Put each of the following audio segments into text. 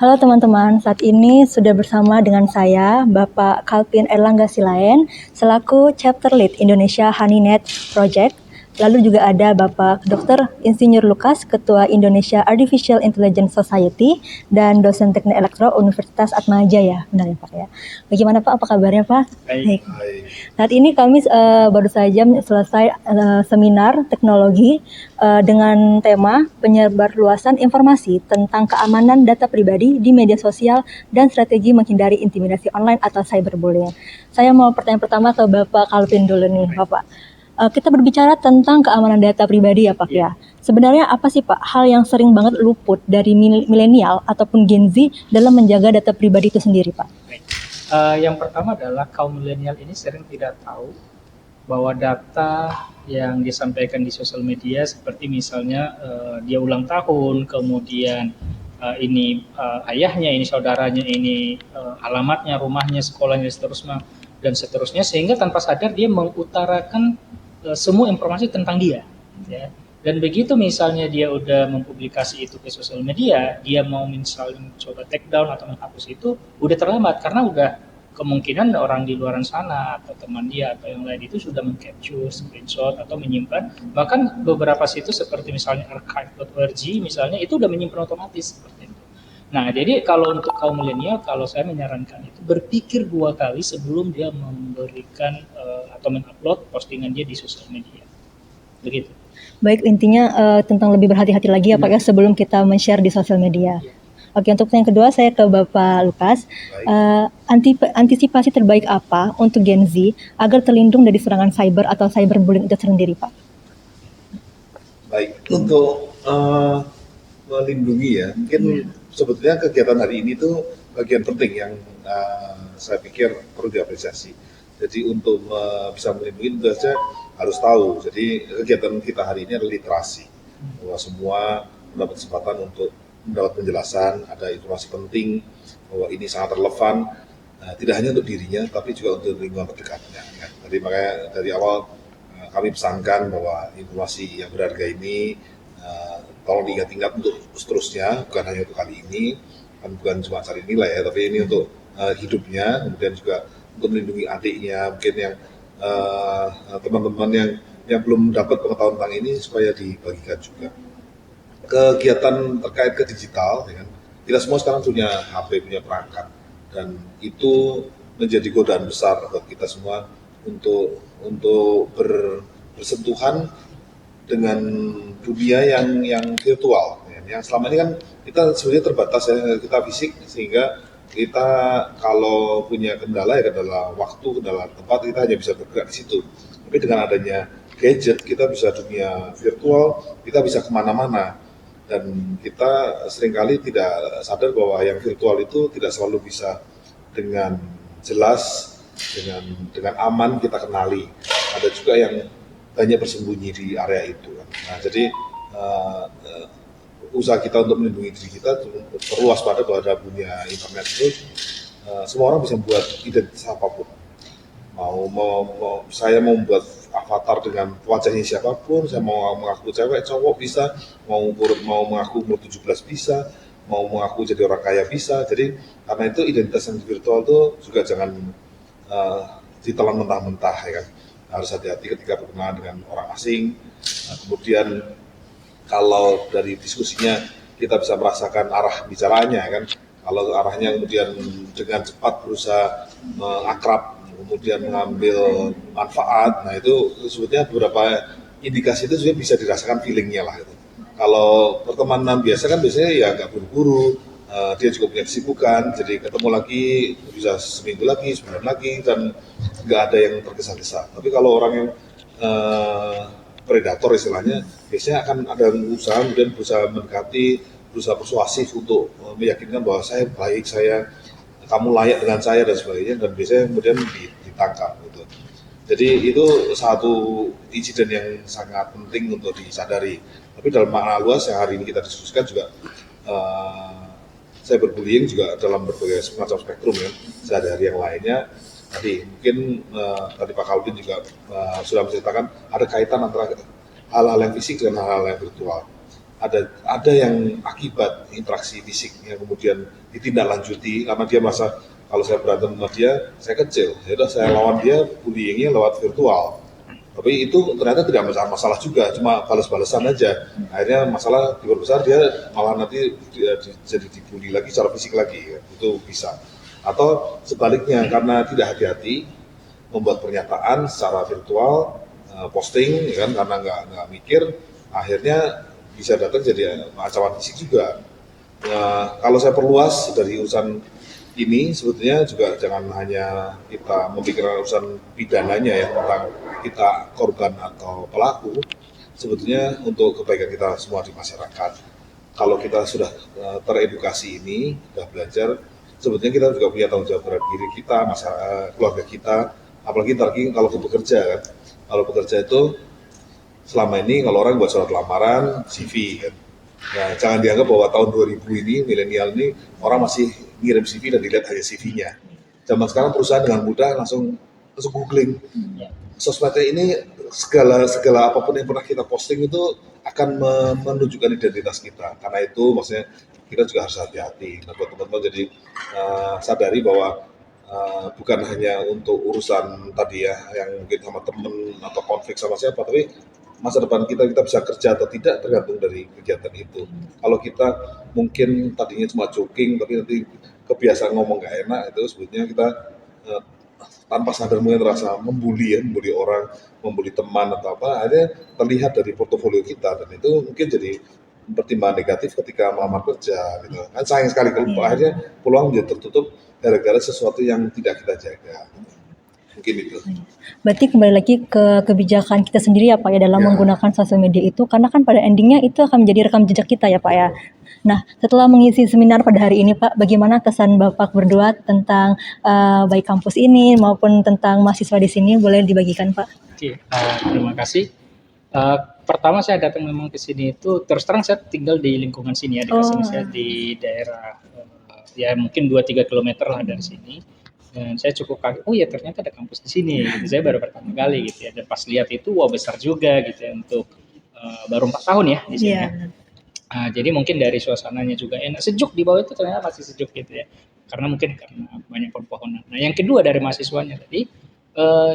Halo teman-teman, saat ini sudah bersama dengan saya, Bapak Kalvin Erlangga Silaen, selaku Chapter Lead Indonesia HoneyNet Project. Lalu juga ada Bapak Dr. Insinyur Lukas, Ketua Indonesia Artificial Intelligence Society, dan dosen teknik elektro Universitas Atmajaya. Benar ya Pak ya? Bagaimana Pak, apa kabarnya Pak? Baik. Saat ini kami baru saja selesai seminar teknologi dengan tema penyebarluasan informasi tentang keamanan data pribadi di media sosial dan strategi menghindari intimidasi online atau cyberbullying. Saya mau pertanyaan pertama ke Bapak Kalvin dulu nih, Bapak. Kita berbicara tentang keamanan data pribadi ya Pak ya. Sebenarnya apa sih Pak hal yang sering banget luput dari milenial ataupun Gen Z dalam menjaga data pribadi itu sendiri Pak? Yang pertama adalah kaum milenial ini sering tidak tahu bahwa data yang disampaikan di sosial media seperti misalnya dia ulang tahun, kemudian ini ayahnya, ini saudaranya, ini alamatnya, rumahnya, sekolahnya, dan seterusnya, sehingga tanpa sadar dia mengutarakan semua informasi tentang dia. Ya. Dan begitu misalnya dia udah mempublikasi itu ke sosial media, dia mau misalnya coba take down atau menghapus itu, udah terlambat karena udah kemungkinan orang di luar sana atau teman dia atau yang lain itu sudah mengcapture, screenshot atau menyimpan. Bahkan beberapa situs seperti misalnya archive.org misalnya itu udah menyimpan otomatis seperti itu. Nah, jadi kalau untuk kaum milenial, kalau saya menyarankan itu berpikir 2 kali sebelum dia memberikan atau mengupload postingan dia di sosial media. Begitu. Baik, intinya tentang lebih berhati-hati lagi ya Pak ya sebelum kita men-share di sosial media. Oke, untuk yang kedua saya ke Bapak Lukas. Antisipasi terbaik apa untuk Gen Z agar terlindung dari serangan cyber atau cyberbullying itu sendiri Pak? Baik, untuk melindungi ya, mungkin sebetulnya kegiatan hari ini tuh bagian penting yang saya pikir perlu diapresiasi. Jadi untuk bisa melindungi tentu saja harus tahu. Jadi kegiatan kita hari ini adalah literasi, bahwa semua mendapat kesempatan untuk mendapat penjelasan, ada informasi penting bahwa ini sangat relevan, tidak hanya untuk dirinya, tapi juga untuk lingkungan terdekatnya. Ya. Jadi makanya dari awal kami pesankan bahwa informasi yang berharga ini tolong diingat-ingat untuk seterusnya, bukan hanya untuk kali ini, kan bukan cuma cari nilai ya, tapi ini untuk hidupnya, kemudian juga untuk melindungi adiknya, mungkin yang teman-teman yang belum dapat pengetahuan tentang ini supaya dibagikan juga. Kegiatan terkait ke digital, ya kan? Kita semua sekarang punya HP, punya perangkat, dan itu menjadi godaan besar buat kita semua untuk bersentuhan dengan dunia yang virtual. Ya. Yang selama ini kan kita sebenarnya terbatas ya, kita fisik, sehingga kita kalau punya kendala ya kendala waktu, kendala tempat, kita hanya bisa bergerak di situ. Tapi dengan adanya gadget, kita bisa dunia virtual, kita bisa kemana-mana. Dan kita seringkali tidak sadar bahwa yang virtual itu tidak selalu bisa dengan jelas, dengan aman kita kenali. Ada juga yang banyak bersembunyi di area itu. Nah, jadi usaha kita untuk melindungi diri kita perlu waspada bahwa dunia internet itu semua orang bisa membuat identitas apapun. Saya mau membuat avatar dengan wajahnya siapapun, saya mau mengaku cewek, cowok bisa, mau mengaku umur 17 bisa, mau mengaku jadi orang kaya bisa. Jadi karena itu identitas yang virtual itu juga jangan ditelan mentah-mentah ya kan. Harus hati-hati ketika berkenalan dengan orang asing. Nah, kemudian kalau dari diskusinya kita bisa merasakan arah bicaranya kan, kalau arahnya kemudian dengan cepat berusaha mengakrab, kemudian mengambil manfaat, nah itu sebetulnya beberapa indikasi itu juga bisa dirasakan feelingnya lah itu. Kalau pertemanan biasa kan biasanya ya nggak buru-buru, dia juga punya kesibukan, jadi ketemu lagi bisa seminggu lagi, sebulan lagi, dan nggak ada yang tergesa-gesa. Tapi kalau orang yang predator istilahnya, biasanya akan ada usaha kemudian berusaha mendekati, berusaha persuasif untuk meyakinkan bahwa saya baik, kamu layak dengan saya dan sebagainya, dan biasanya kemudian ditangkap gitu. Jadi itu satu insiden yang sangat penting untuk disadari. Tapi dalam makna luas yang hari ini kita diskusikan juga cyberbullying juga dalam berbagai semacam spektrum ya, sehari-hari yang lainnya. Tadi mungkin tadi Pak Kalvin juga sudah menceritakan ada kaitan antara hal-hal yang fisik dengan hal-hal yang virtual. ada yang akibat interaksi fisik yang kemudian ditindaklanjuti karena dia merasa kalau saya berantem sama dia saya kecil, ya udah saya lawan dia bullyingnya lewat virtual. Tapi itu ternyata tidak masalah juga, cuma balas-balasan aja. Akhirnya masalah diperbesar, dia malah nanti jadi dibully lagi secara fisik lagi, ya. Itu bisa. Atau sebaliknya karena tidak hati-hati membuat pernyataan secara virtual, posting, ya kan, karena nggak mikir, akhirnya bisa datang jadi ancaman fisik juga. Nah, kalau saya perluas dari urusan ini sebetulnya juga jangan hanya kita memikirkan urusan pidananya ya tentang kita korban atau pelaku, sebetulnya untuk kebaikan kita semua di masyarakat. Kalau kita sudah teredukasi ini, sudah belajar, sebetulnya kita juga punya tanggung jawab terhadap diri kita, masyarakat, keluarga kita, apalagi kalau bekerja kan. Kalau bekerja itu selama ini kalau orang buat surat lamaran, CV kan. Nah, jangan dianggap bahwa tahun 2000 ini, milenial ini, orang masih ngirim CV dan dilihat hanya CV-nya. Zaman sekarang perusahaan dengan mudah langsung googling. Sosmednya ini segala apapun yang pernah kita posting itu akan menunjukkan identitas kita. Karena itu maksudnya kita juga harus hati-hati. Nah, buat teman-teman jadi sadari bahwa bukan hanya untuk urusan tadi ya, yang mungkin sama temen atau konflik sama siapa, tapi masa depan kita bisa kerja atau tidak tergantung dari kegiatan itu. Kalau kita mungkin tadinya cuma jogging tapi nanti kebiasaan ngomong gak enak, itu sebetulnya kita tanpa sadar mungkin terasa membuli orang, membuli teman atau apa, akhirnya terlihat dari portofolio kita dan itu mungkin jadi pertimbangan negatif ketika melamar kerja gitu. Kan sayang sekali kalau akhirnya peluang menjadi tertutup gara-gara sesuatu yang tidak kita jaga. Mungkin itu. Berarti kembali lagi ke kebijakan kita sendiri ya Pak ya dalam menggunakan sosial media itu, karena kan pada endingnya itu akan menjadi rekam jejak kita ya Pak ya. Nah, setelah mengisi seminar pada hari ini Pak, bagaimana kesan Bapak berdua tentang baik kampus ini maupun tentang mahasiswa di sini, boleh dibagikan Pak? Oke, terima kasih. Pertama saya datang memang ke sini itu terus terang saya tinggal di lingkungan sini ya, di sini saya di daerah ya mungkin 2-3 kilometer lah dari sini. Dan saya cukup kaget, oh ya ternyata ada kampus di sini, gitu. Saya baru pertama kali gitu ya, dan pas lihat itu wah besar juga gitu ya untuk baru 4 tahun ya di sini. Jadi mungkin dari suasananya juga enak, sejuk di bawah itu ternyata masih sejuk gitu ya, karena banyak pohon-pohonan. Nah yang kedua dari mahasiswanya tadi,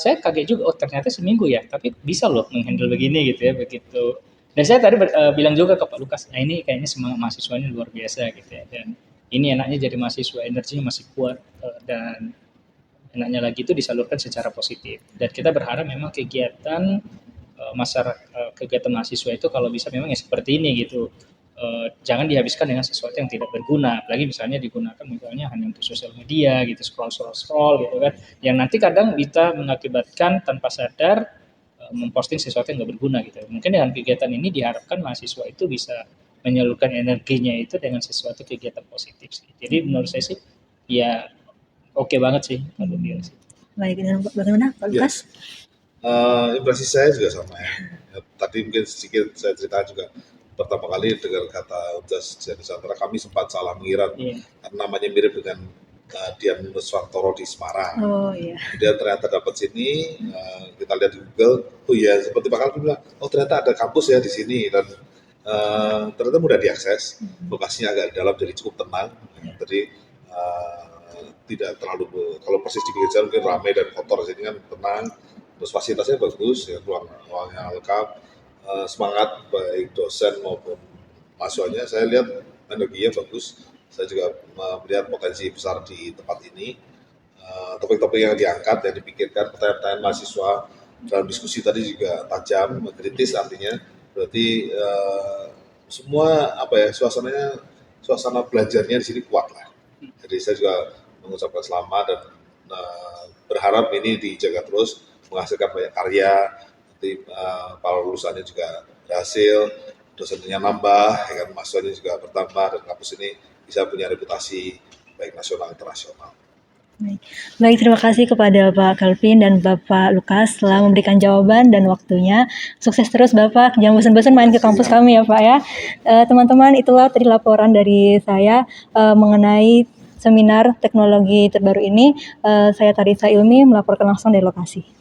saya kaget juga, oh ternyata seminggu ya, tapi bisa loh menghandle begini gitu ya, begitu. Dan saya tadi bilang juga ke Pak Lukas, nah ini kayaknya semangat mahasiswanya luar biasa gitu ya, dan ini enaknya jadi mahasiswa energinya masih kuat dan enaknya lagi itu disalurkan secara positif. Dan kita berharap memang kegiatan kegiatan mahasiswa itu kalau bisa memang ya seperti ini gitu. Jangan dihabiskan dengan sesuatu yang tidak berguna, apalagi misalnya digunakan misalnya hanya untuk sosial media gitu, scroll gitu kan, yang nanti kadang bisa mengakibatkan tanpa sadar memposting sesuatu yang nggak berguna gitu. Mungkin dengan kegiatan ini diharapkan mahasiswa itu bisa menyalurkan energinya itu dengan sesuatu kegiatan positif sih. Jadi menurut saya sih ya oke banget sih kalau dia sih. Baik, dan bagaimana Pak Lukas? Impresi saya juga sama ya. Tadi mungkin sedikit saya cerita juga pertama kali dengar kata Universitas Nusantara, kami sempat salah mengira karena namanya mirip dengan Dian Nuswantoro di Semarang. Oh iya. Kemudian ternyata dapat sini, kita lihat di Google, oh iya seperti Pak Kalbi bilang, oh ternyata ada kampus ya di sini dan ternyata mudah diakses, lokasinya agak dalam jadi cukup tenang. Jadi tidak terlalu, kalau persis di pinggir jalan mungkin ramai dan kotor, sini kan tenang, terus fasilitasnya bagus, ya, ruangnya lengkap. Semangat baik dosen maupun mahasiswanya, saya lihat energinya bagus. Saya juga melihat potensi besar di tempat ini. Topik-topik yang diangkat, yang dipikirkan, pertanyaan-pertanyaan mahasiswa dalam diskusi tadi juga tajam, kritis artinya. Berarti semua suasana belajarnya di sini kuat lah. Jadi saya juga mengucapkan selamat dan berharap ini dijaga terus, menghasilkan banyak karya. Nanti para lulusannya juga berhasil, dosennya nambah, ya kan, mahasiswanya juga bertambah, dan kampus ini bisa punya reputasi baik nasional internasional. Baik, terima kasih kepada Pak Calvin dan Bapak Lukas telah memberikan jawaban dan waktunya. Sukses terus Bapak, jangan bosan-bosan main ke kampus kami ya Pak ya. Teman-teman, itulah tadi laporan dari saya mengenai seminar teknologi terbaru ini. Saya Tarisa Ilmi melaporkan langsung dari lokasi.